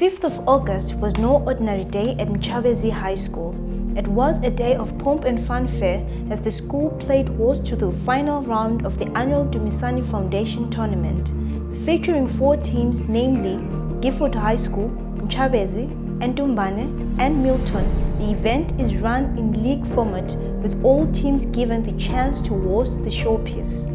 5th of August was no ordinary day at Mchabezi High School. It was a day of pomp and fanfare as the school played host to the final round of the annual Dumisani Foundation tournament. Featuring 4 teams, namely Gifford High School, Mchabezi, Ntumbane, and Milton, the event is run in league format with all teams given the chance to host the showpiece.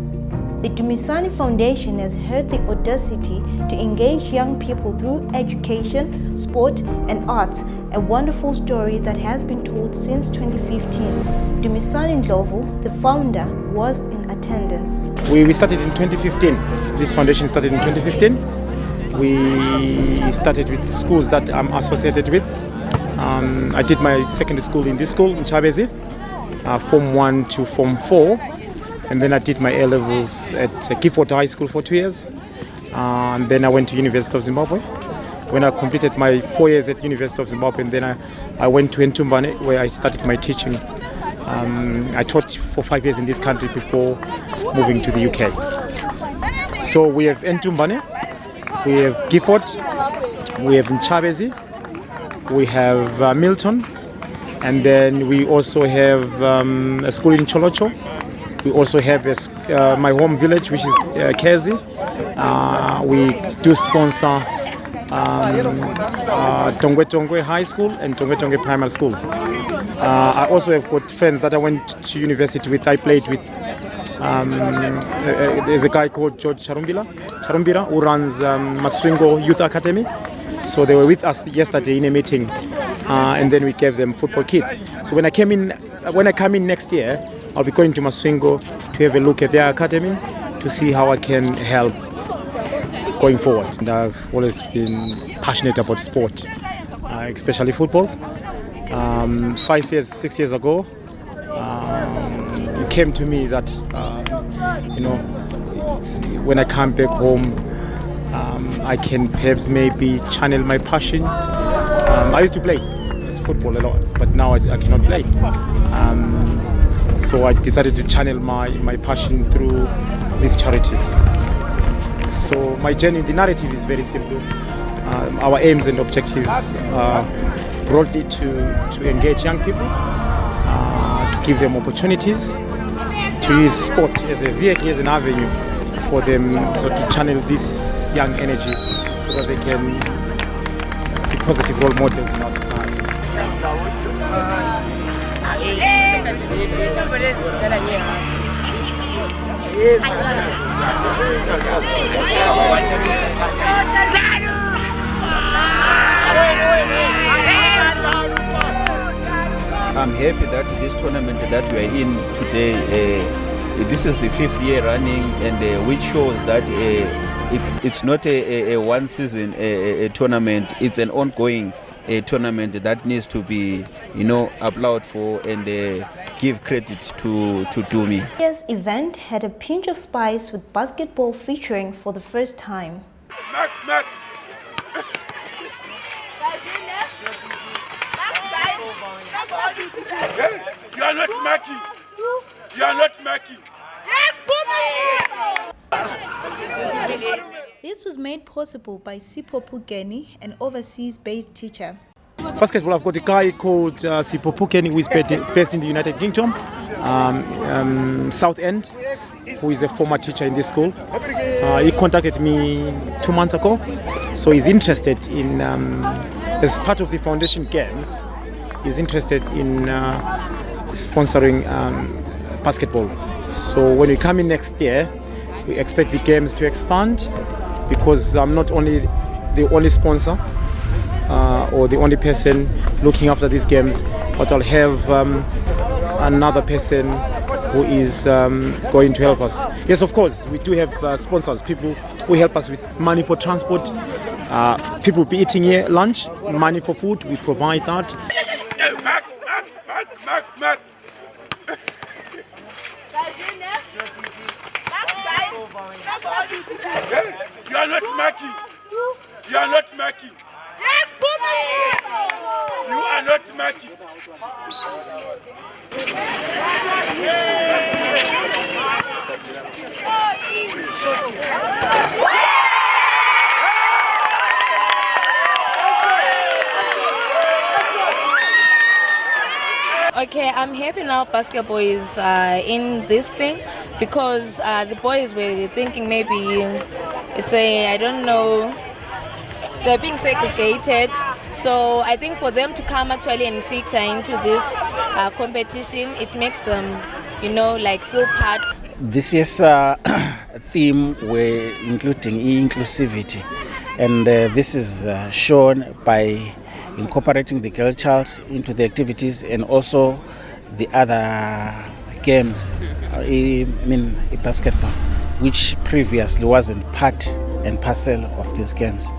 The Dumisani Foundation has had the audacity to engage young people through education, sport, and arts, a wonderful story that has been told since 2015. Dumisani Ndlovu, the founder, was in attendance. We started in 2015. This foundation started in 2015. We started with schools that I'm associated with. I did my secondary school in this school, in Chabezi, Form 1 to Form 4. And then I did my A-levels at Gifford High School for 2 years. And then I went to University of Zimbabwe. When I completed my 4 years at University of Zimbabwe, and then I went to Ntumbane, where I started my teaching. I taught for 5 years in this country before moving to the UK. So we have Ntumbane, we have Gifford, we have Mchabezi, we have Milton, and then we also have a school in Cholocho. We also have my home village, which is Kezi. We do sponsor Tongwe Tongwe High School and Tongwe Tongwe Primary School. I also have got friends that I went to university with. I played with. There's a guy called George Charumbira who runs Maswingo Youth Academy. So they were with us yesterday in a meeting, and then we gave them football kits. So when I come in next year, I'll be going to Maswingo to have a look at their academy to see how I can help going forward. And I've always been passionate about sport, especially football. 6 years ago, it came to me that when I come back home, I can perhaps maybe channel my passion. I used to play football a lot, but now I cannot play. So I decided to channel my passion through this charity. So my journey, the narrative is very simple. Our aims and objectives are broadly to engage young people, to give them opportunities, to use sport as a vehicle, as an avenue for them, so to channel this young energy so that they can be positive role models in our society. I'm happy that this tournament that we are in today, this is the 5th year running, and which shows that it's not a one season tournament, it's an ongoing tournament that needs to be applauded for and give credit to Dumi. This event had a pinch of spice with basketball featuring for the first time. Mac. You are not smacking. You are not smacking. Yes, This was made possible by Sipho Pugeni, an overseas-based teacher. Basketball, I've got a guy called Sipho Pugeni, who is based in the United Kingdom, South End, who is a former teacher in this school. He contacted me 2 months ago, so he's interested in, as part of the foundation games, he's interested in sponsoring basketball. So when we come in next year, we expect the games to expand, because I'm not only the only sponsor or the only person looking after these games, but I'll have another person who is going to help us. Yes, of course, we do have sponsors, people who help us with money for transport. People will be eating here lunch, money for food, we provide that. Mac. You are not smacking. You are not smacking. Yes, you are not smacking. Okay, I'm happy now basketball is in this thing because the boys were thinking maybe it's I don't know, they're being segregated. So I think for them to come actually and feature into this competition, it makes them, like feel part. This year's theme we're including inclusivity, and this is shown by incorporating the girl child into the activities and also the other games, basketball, which previously wasn't part and parcel of these games.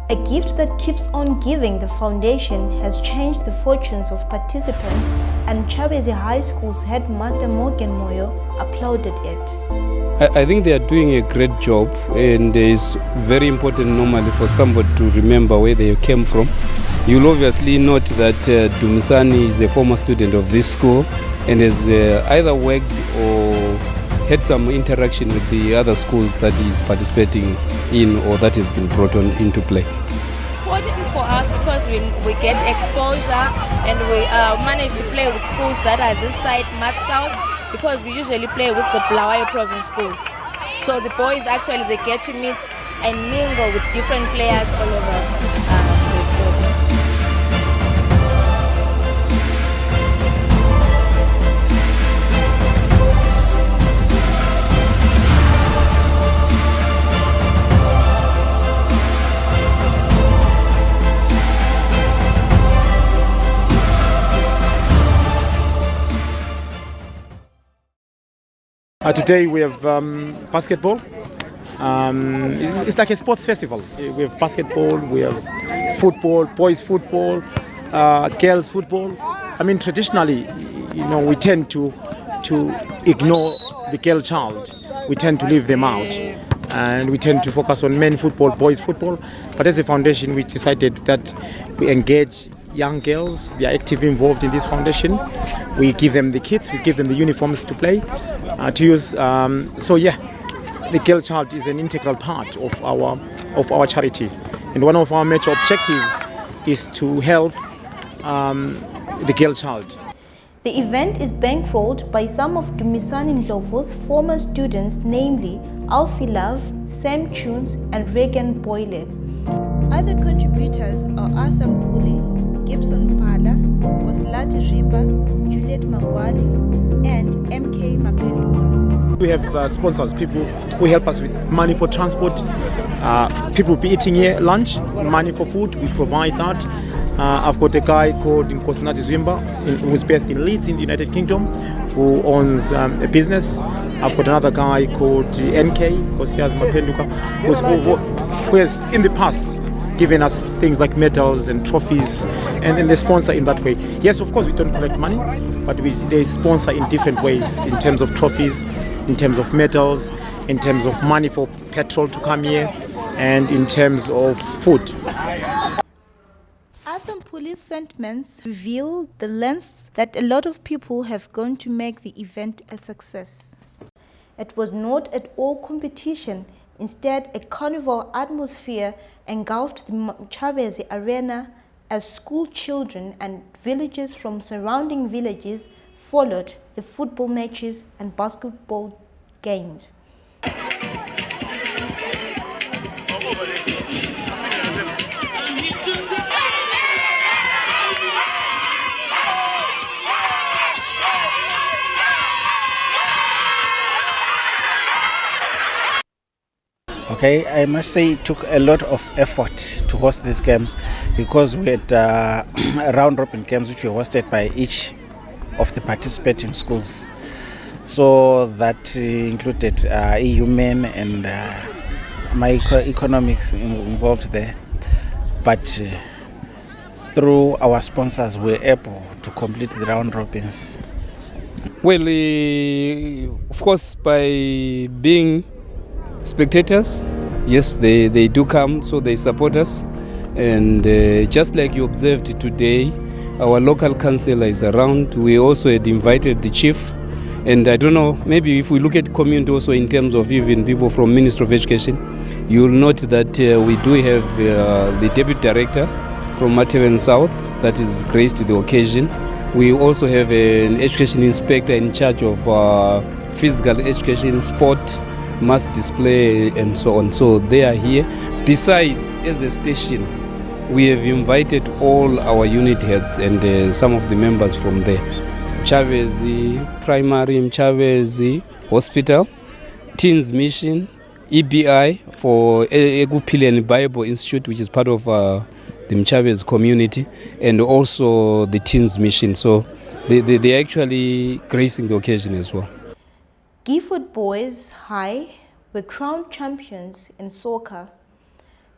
A gift that keeps on giving, the foundation has changed the fortunes of participants, and Chabezi High School's headmaster Morgan Moyo applauded it. I think they are doing a great job, and it's very important normally for somebody to remember where they came from. You'll obviously note that Dumisani is a former student of this school and has either worked or had some interaction with the other schools that he is participating in or that has been brought on into play. Important for us because we get exposure and we manage to play with schools that are this side, Mat South, because we usually play with the Bulawayo province schools. So the boys actually, they get to meet and mingle with different players all over the province. Today we have basketball. It's like a sports festival. We have basketball, we have football, boys football, girls football. I mean, traditionally, we tend to ignore the girl child. We tend to leave them out, and we tend to focus on men football, boys football. But as a foundation, we decided that we engage young girls. They are actively involved in this foundation. We give them the kits, we give them the uniforms to play, to use. So yeah, the girl child is an integral part of our charity, and one of our major objectives is to help the girl child. The event is bankrolled by some of Dumisani Ndlovu's former students, namely Alfie Love, Sam Tunes, and Regan Boyle. Other contributors are Arthur Mpuli, Gibson Pala, Koslati Rimba, Juliet Magwali, and MK Mapenduka. We have sponsors, people who help us with money for transport. People be eating here lunch, money for food, we provide that. I've got a guy called Nkosinathi Zwimba, who's based in Leeds in the United Kingdom, who owns a business. I've got another guy called NK, Kosias Mapenduka, who has in the past given us things like medals and trophies, and they sponsor in that way. Yes, of course, we don't collect money, but they sponsor in different ways, in terms of trophies, in terms of medals, in terms of money for petrol to come here, and in terms of food. Arthur Police sentiments reveal the lengths that a lot of people have gone to make the event a success. It was not at all competition. Instead, a carnival atmosphere engulfed the Chabezi Arena as school children and villagers from surrounding villages followed the football matches and basketball games. Okay, I must say it took a lot of effort to host these games because we had round-robin games which were hosted by each of the participating schools. So that included EU men and microeconomics involved there. But through our sponsors, we were able to complete the round-robins. Well, of course, by being spectators, yes, they do come, so they support us. And just like you observed today, our local councillor is around. We also had invited the chief. And I don't know, maybe if we look at community also in terms of even people from Ministry of Education, you'll note that we do have the deputy director from Matewan South that is graced the occasion. We also have an education inspector in charge of physical education, sport, mass display, and so on. So they are here. Besides, as a station, we have invited all our unit heads and some of the members from there. Mchavezi Primary, Mchavezi Hospital, Teens Mission, EBI for Egupilian Bible Institute, which is part of the Mchavezi community, and also the Teens Mission. So they are actually gracing the occasion as well. Gifford Boys High were crowned champions in soccer.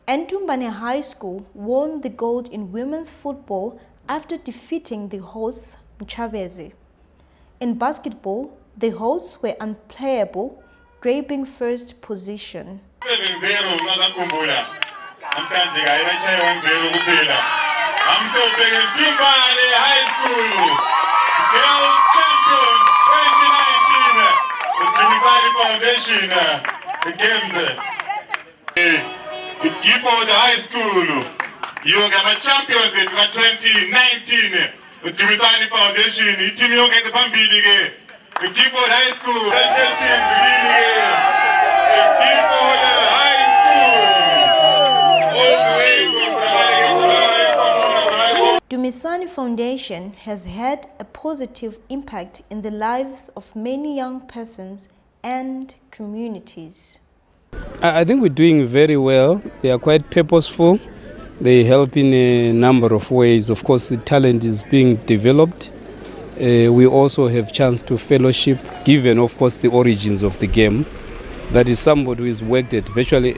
Ntumbane High School won the gold in women's football after defeating the hosts Mchavezi. In basketball, the hosts were unplayable, grabbing first position. 7-0 ngakakhumbula namhlanje kayibashaye 1-0 kuphela amhlophe ngeNtumbane High School Girls Champion 2019 the Dumisani Foundation the games the Gifford High School you are champions in 2019 the Dumisani Foundation iteam yonke ephambili ke the Gifford High School Dumisani Foundation has had a positive impact in the lives of many young persons and communities. I think we're doing very well. They are quite purposeful. They help in a number of ways. Of course, the talent is being developed. We also have chance to fellowship, given, of course, the origins of the game. That is somebody who has worked at virtually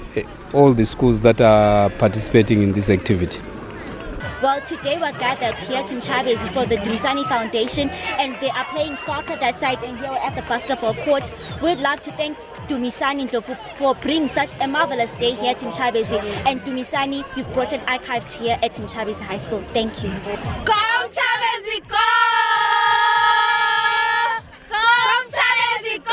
all the schools that are participating in this activity. Well, today we're gathered here at Mchavezi for the Dumisani Foundation, and they are playing soccer that side, and here we're at the basketball court. We'd love to thank Dumisani for bringing such a marvelous day here at Mchavezi. And Dumisani, you've brought an archive here at Mchavezi High School. Thank you. Go Mchavezi, go! Go Mchavezi, go!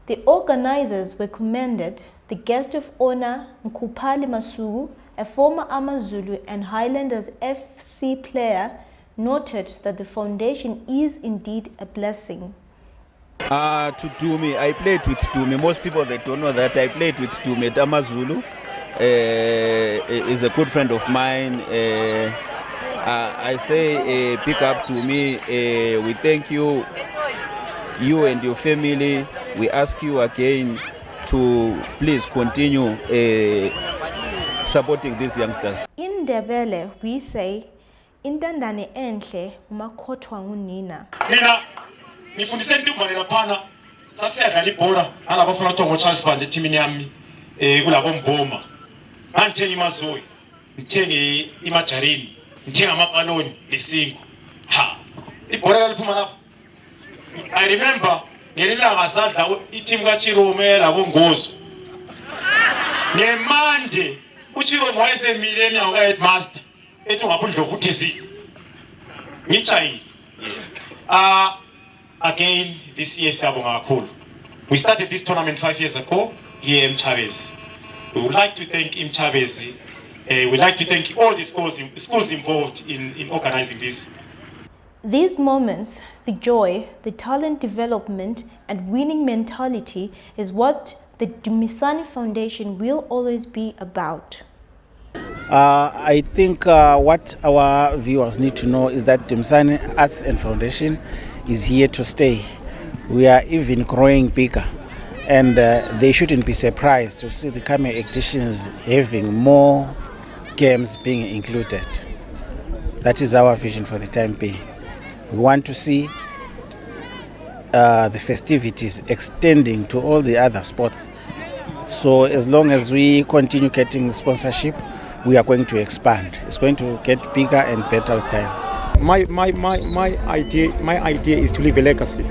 The organizers were commended. The guest of honor, Nkupali Masugu, a former Amazulu and Highlanders FC player, noted that the foundation is indeed a blessing. To Dumi, I played with Dumi. Most people that don't know that I played with Dumi at Amazulu. Is a good friend of mine. I say pick up to me. We thank you, you and your family. We ask you again to please continue supporting these youngsters. In Ndebele, we say, intandane enhle umakhothwa ngunina. Mina ngifundise Ntumbane laphana sasiyadlala ibhola nalabafuna ukuthi ngoCharles Band etimini yami kulabo mboma. Ngithenga imazoyi, ngithenge imajarini, ngithenga amapaloni lesingo. Ha. Ibhola laliphuma lapho. I remember ngelilanga sadla iteam kaChirome labo Ngozo. Ngemande uChirome wayesemile emnyango kaHeadmaster ethi ungabundlovu uthisi. Ngichayi. Again, this year we started this tournament 5 years ago here in Mchavezi. We would like to thank Mchavezi. We'd like to thank all the schools involved in organizing this. These moments, the joy, the talent development and winning mentality is what the Dumisani Foundation will always be about. I think what our viewers need to know is that Dumisani Arts and Foundation is here to stay. We are even growing bigger, and they shouldn't be surprised to see the coming editions having more games being included. That is our vision for the time being. We want to see the festivities extending to all the other sports. So as long as we continue getting sponsorship, we are going to expand. It's going to get bigger and better with time. My idea is to leave a legacy,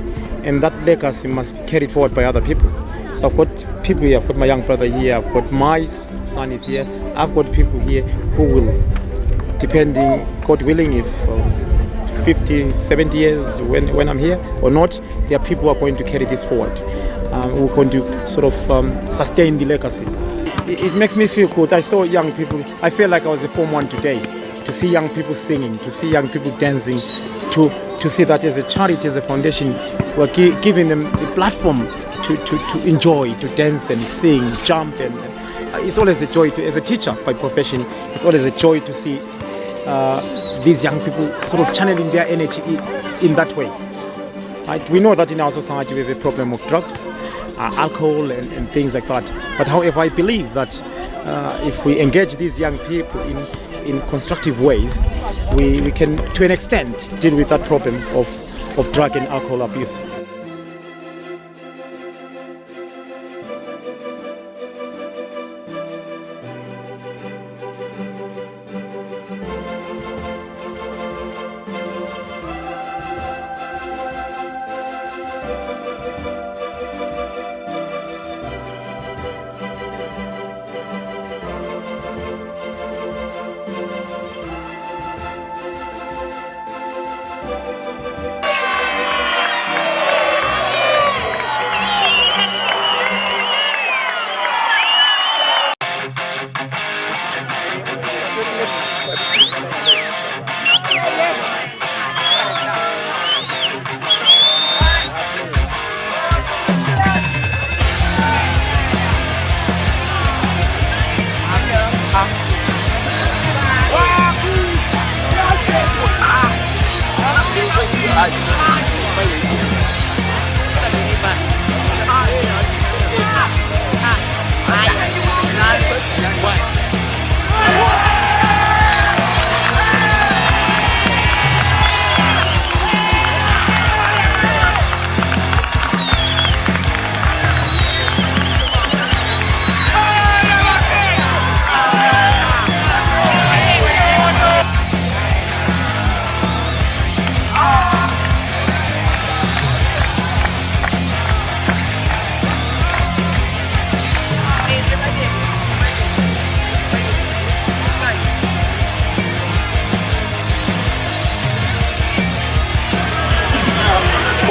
and that legacy must be carried forward by other people. So I've got people here, I've got my young brother here, I've got my son is here, I've got people here who will, depending, God willing, if 50, 70 years when I'm here or not, there are people who are going to carry this forward. Who are going to sort of sustain the legacy. It makes me feel good. I saw young people. I feel like I was the Form 1 today. to see young people singing, to see young people dancing, to see that as a charity, as a foundation, we're giving them the platform to enjoy, to dance and sing, jump, and it's always a joy as a teacher by profession. It's always a joy to see these young people sort of channeling their energy in that way. Right? We know that in our society we have a problem of drugs, alcohol, and things like that. But however, I believe that if we engage these young people in constructive ways, we can, to an extent, deal with that problem of drug and alcohol abuse.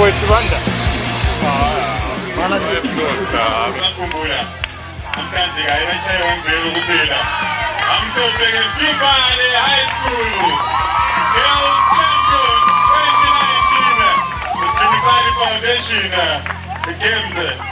Wesibanda. Mana ngikhumbula. Namhlanje kayena chaye wangelo kuphela. Amtobeke Dumisani High School. Girls Champion 2019. The Dumisani Foundation. The games.